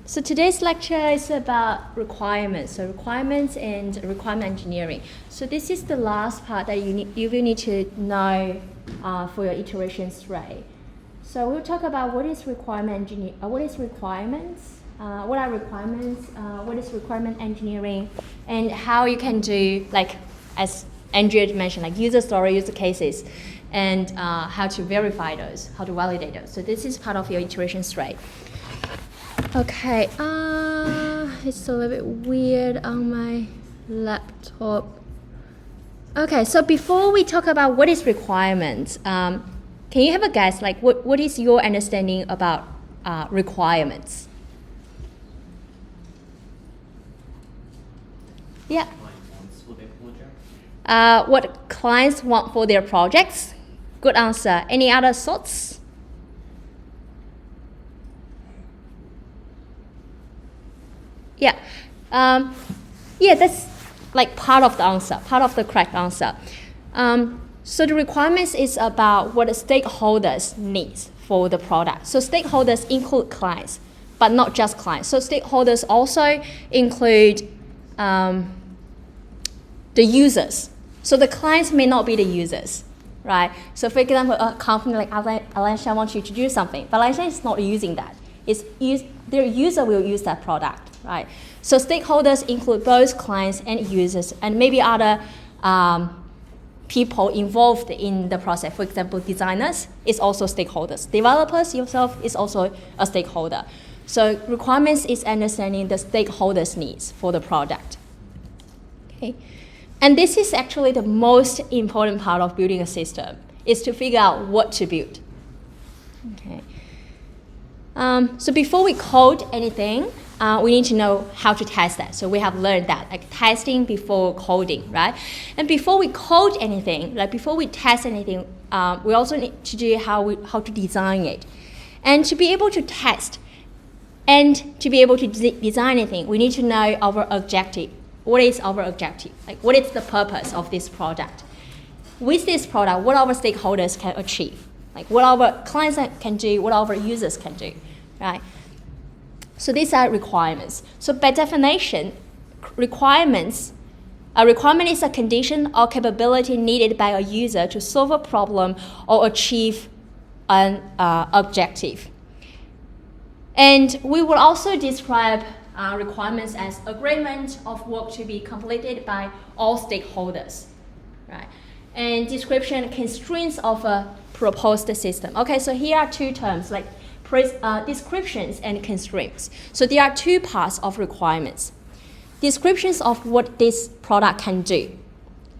So today's lecture is about requirements. So requirements and requirement engineering. So this is the last part that you will need to know for your iterations array. So we'll talk about what is requirements, what are requirements, what is requirement engineering, and how you can do, like as Andrea mentioned, like user story, user cases, and how to verify those, how to validate those. So this is part of your iterations array. Okay, it's a little bit weird on my laptop. Okay, so before we talk about what is requirements, can you have a guess, like what is your understanding about requirements? Yeah. What clients want for their projects? Good answer. Any other thoughts? Yeah, yeah, that's like part of the answer, part of the correct answer. So the requirements is about what the stakeholders need for the product. So stakeholders include clients, but not just clients. So stakeholders also include the users. So the clients may not be the users, right? So for example, a company like Alansha wants you to do something, but Alansha is not using that. Their user will use that product. Right. So stakeholders include both clients and users, and maybe other people involved in the process. For example, designers is also stakeholders. Developers yourself is also a stakeholder. So requirements is understanding the stakeholders' needs for the product. Okay. And this is actually the most important part of building a system, is to figure out what to build. Okay. So before we code anything, we need to know how to test that. So we have learned that, like testing before coding, right? And before we code anything, like before we test anything, we also need to do how to design it. And to be able to test and to be able to design anything, we need to know our objective. What is our objective? Like what is the purpose of this product? With this product, what our stakeholders can achieve? Like what our clients can do, what our users can do, right? So these are requirements. So by definition, a requirement is a condition or capability needed by a user to solve a problem or achieve an objective. And we will also describe requirements as agreement of work to be completed by all stakeholders, right? And description constraints of a proposed system. Okay, so here are two terms, like descriptions and constraints. So there are two parts of requirements. Descriptions of what this product can do,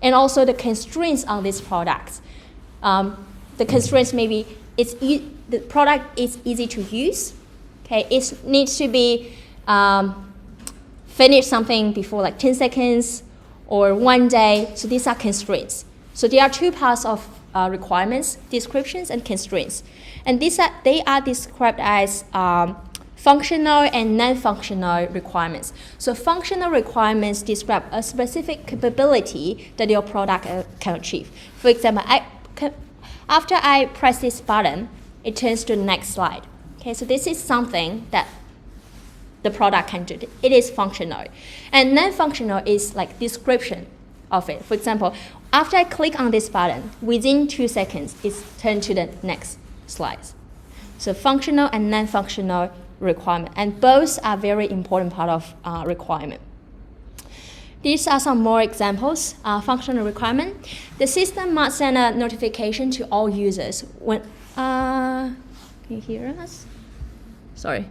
and also the constraints on this product. The constraints maybe the product is easy to use. Okay, it needs to be finish something before like 10 seconds or 1 day. So these are constraints. So there are two parts of requirements, descriptions and constraints. And they are described as functional and non-functional requirements. So functional requirements describe a specific capability that your product can achieve. For example, after I press this button, it turns to the next slide. Okay, so this is something that the product can do. It is functional. And non-functional is like description of it. For example, after I click on this button, within 2 seconds, it's turned to the next slide. So functional and non-functional requirement, and both are very important part of requirement. These are some more examples. Functional requirement. The system must send a notification to all users when. Can you hear us? Sorry.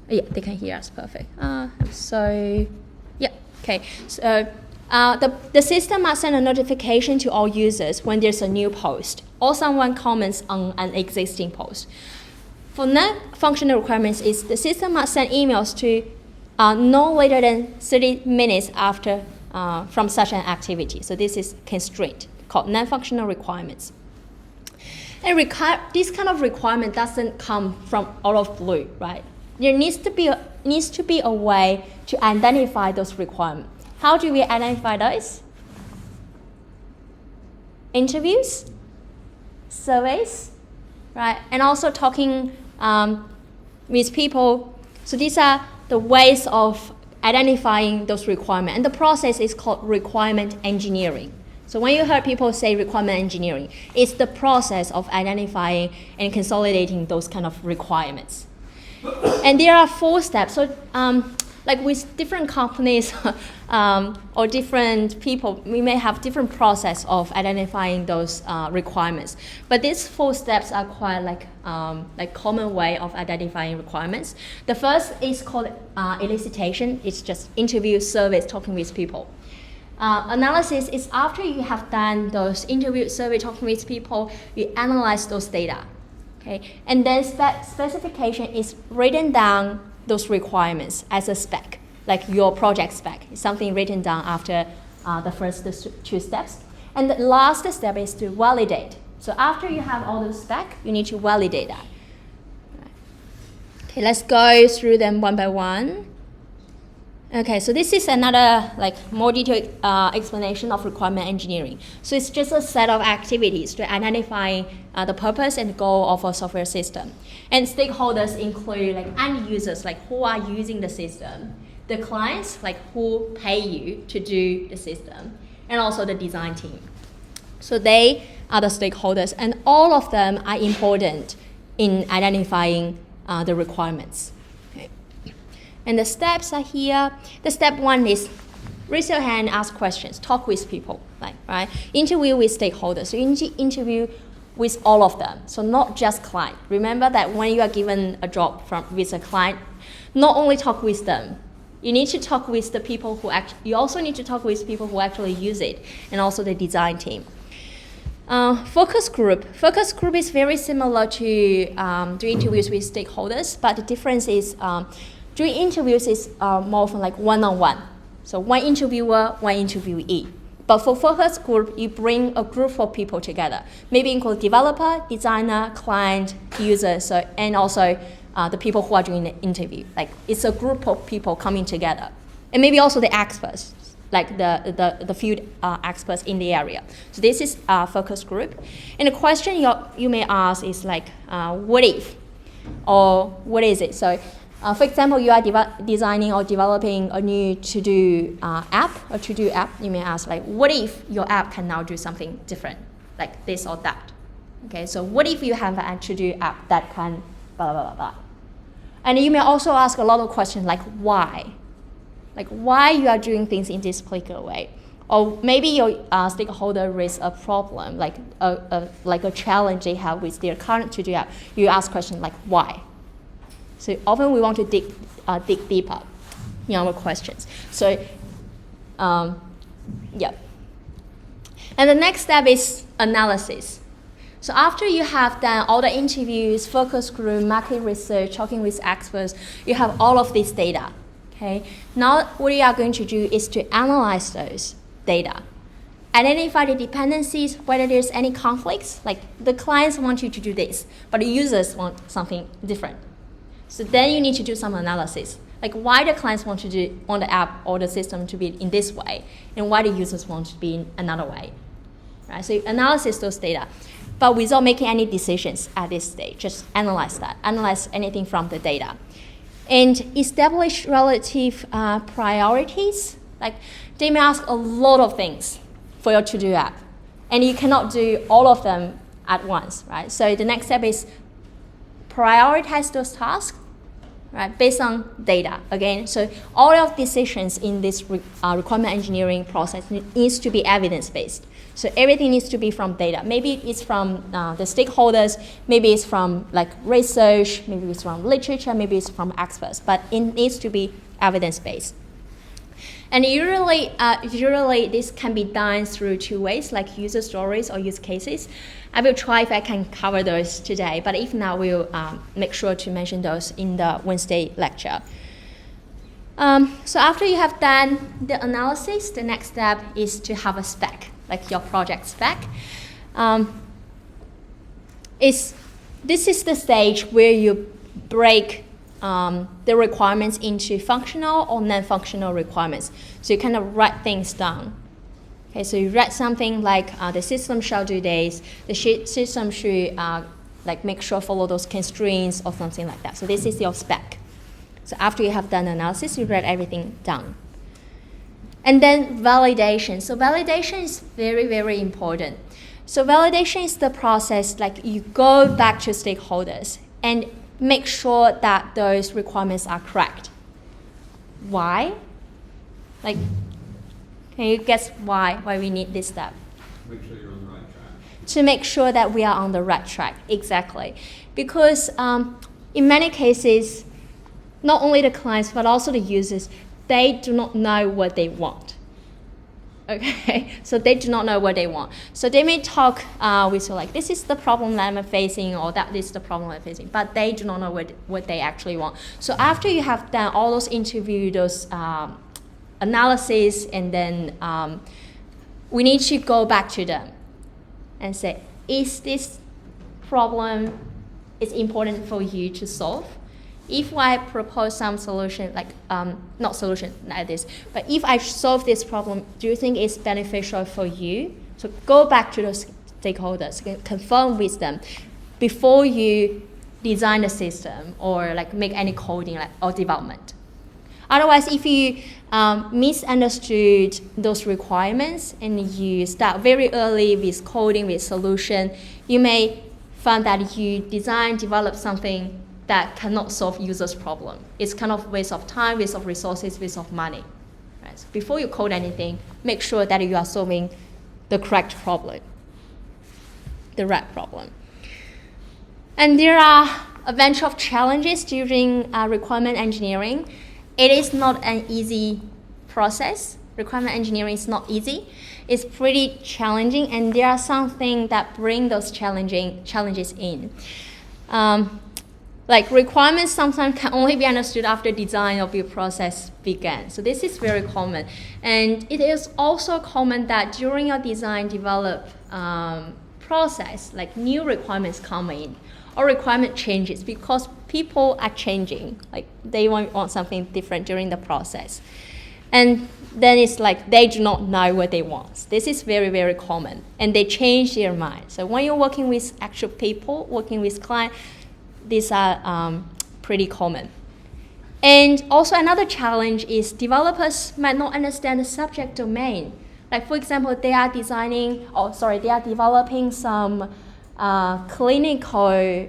Yeah, they can hear us. Perfect. So, yeah. Okay. So. The system must send a notification to all users when there's a new post or someone comments on an existing post. For non-functional requirements is the system must send emails to no later than 30 minutes after from such an activity. So this is constraint called non-functional requirements. And this kind of requirement doesn't come from out of blue, right? There needs to be a way to identify those requirements. How do we identify those? Interviews, surveys, right? And also talking with people So these are the ways of identifying those requirements. And the process is called requirement engineering. So when you heard people say requirement engineering, it's the process of identifying and consolidating those kind of requirements. And there are 4 steps. So like with different companies or different people, we may have different process of identifying those requirements. But these 4 steps are quite like common way of identifying requirements. The first is called elicitation. It's just interview, surveys, talking with people. Analysis is after you have done those interview, survey, talking with people, you analyze those data. Okay? And then specification is written down those requirements as a spec, like your project spec. It's something written down after the first 2 steps. And the last step is to validate. So after you have all the spec, you need to validate that. Okay, let's go through them one by one. Okay, so this is another more detailed explanation of requirement engineering. So it's just a set of activities to identify the purpose and goal of a software system. And stakeholders include end users, who are using the system, the clients, who pay you to do the system, and also the design team. So they are the stakeholders, and all of them are important in identifying the requirements. And the steps are here. The step 1 is raise your hand, ask questions, talk with people, right? Interview with stakeholders. So you interview with all of them, so not just client. Remember that when you are given a job with a client, not only talk with them, you need to talk with the people who you also need to talk with people who actually use it, and also the design team. Focus group. Focus group is very similar to interviews with stakeholders, but the difference is doing interviews is more often one-on-one. So one interviewer, one interviewee. But for focus group, you bring a group of people together. Maybe include developer, designer, client, user, and also the people who are doing the interview. It's a group of people coming together. And maybe also the experts, the field experts in the area. So this is a focus group. And the question you may ask is what if? Or what is it? So for example, you are designing or developing a new to-do app, you may ask, what if your app can now do something different, like this or that? Okay, so what if you have a to-do app that can blah, blah, blah, blah? And you may also ask a lot of questions like why? Why you are doing things in this particular way? Or maybe your stakeholder raise a problem, like a challenge they have with their current to-do app. You ask questions like why? So often we want to dig deeper in our questions. So, yeah. And the next step is analysis. So after you have done all the interviews, focus group, market research, talking with experts, you have all of this data. Okay. Now what you are going to do is to analyze those data. Identify the dependencies, whether there's any conflicts, the clients want you to do this, but the users want something different. So then you need to do some analysis, why the clients want the app or the system to be in this way, and why the users want to be in another way. Right? So you analyze those data, but without making any decisions at this stage. Just analyze that. Analyze anything from the data, and establish relative priorities. They may ask a lot of things for your to-do app, and you cannot do all of them at once. Right? So the next step is prioritize those tasks, right, based on data. Again, so all of decisions in this requirement engineering process needs to be evidence-based. So everything needs to be from data. Maybe it's from the stakeholders, maybe it's from research, maybe it's from literature, maybe it's from experts, but it needs to be evidence-based. And usually this can be done through 2 ways, like user stories or use cases. I will try if I can cover those today, but if not, we'll make sure to mention those in the Wednesday lecture. So after you have done the analysis, the next step is to have a spec, your project spec. This is the stage where you break the requirements into functional or non-functional requirements. So you kind of write things down. Okay, so you write something like the system shall do this, the system should make sure follow those constraints or something like that. So this is your spec. So after you have done analysis, you write everything down. And then validation. So validation is very, very important. So validation is the process, like you go back to stakeholders and make sure that those requirements are correct. Why? Like, can you guess why we need this step? Make sure you're on the right track. To make sure that we are on the right track, exactly. Because in many cases, not only the clients, but also the users, they do not know what they want. Okay, so they do not know what they want. So they may talk with you like, this is the problem that I'm facing, or that is the problem I'm facing, but they do not know what they actually want. So after you have done all those interviews, those analysis, and then we need to go back to them and say, is this problem is important for you to solve? If I propose some solution, like, not solution like this, but if I solve this problem, do you think it's beneficial for you? So go back to those stakeholders, confirm with them before you design the system or like make any coding or development. Otherwise, if you misunderstood those requirements and you start very early with coding, with solution, you may find that you develop something that cannot solve users' problem. It's kind of waste of time, waste of resources, waste of money. Right? So before you code anything, make sure that you are solving the correct problem, the right problem. And there are a bunch of challenges during requirement engineering. It is not an easy process. Requirement engineering is not easy. It's pretty challenging, and there are some things that bring those challenges in. Like requirements sometimes can only be understood after design or build process began. So this is very common. And it is also common that during your design develop process, like new requirements come in or requirement changes because people are changing. Like they want something different during the process. And then it's like they do not know what they want. This is very, very common. And they change their mind. So when you're working with actual people, working with clients, these are pretty common. And also another challenge is developers might not understand the subject domain. Like for example, they are developing some clinical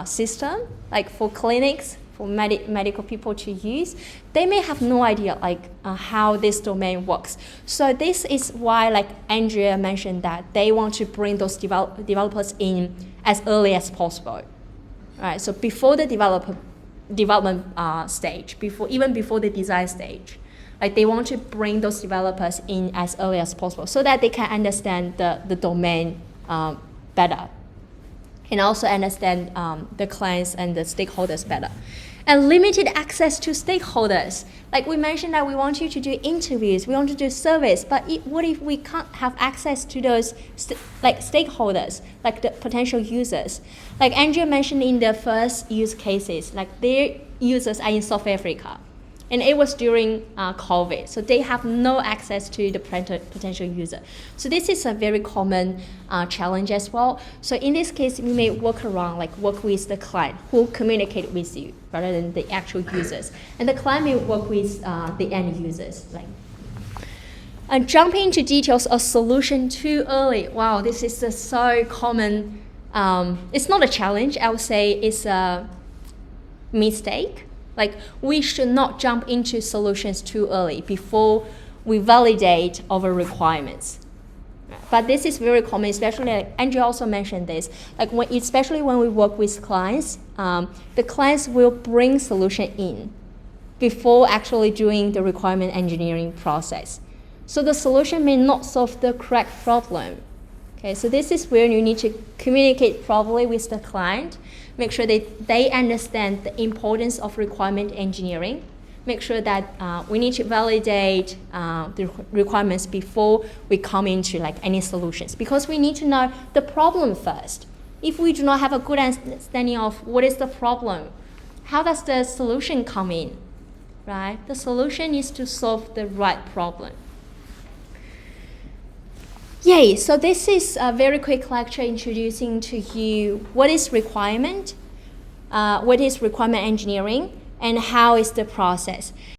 system, like for clinics, for medical people to use. They may have no idea like how this domain works. So this is why, like Andrea mentioned, that they want to bring those developers in as early as possible. Right, so before the development stage, even before the design stage, like they want to bring those developers in as early as possible so that they can understand the domain better, and also understand the clients and the stakeholders better. And limited access to stakeholders. Like we mentioned that we want you to do interviews, we want to do surveys, but what if we can't have access to those stakeholders, like the potential users? Like Andrea mentioned in the first use cases, like their users are in South Africa, and it was during COVID, so they have no access to the potential user. So this is a very common challenge as well. So in this case, we may work with the client who communicate with you rather than the actual users. And the client may work with the end users. Jumping into details of solution too early. Wow, this is so common. It's not a challenge, I would say it's a mistake. Like we should not jump into solutions too early before we validate our requirements. But this is very common, especially like Andrea also mentioned this. Like especially when we work with clients, the clients will bring solution in before actually doing the requirement engineering process. So the solution may not solve the correct problem. Okay, so this is where you need to communicate properly with the client. Make sure that they understand the importance of requirement engineering. Make sure that we need to validate the requirements before we come into any solutions, because we need to know the problem first. If we do not have a good understanding of what is the problem, how does the solution come in, right? The solution is to solve the right problem. Yay, so this is a very quick lecture introducing to you what is requirement engineering, and how is the process.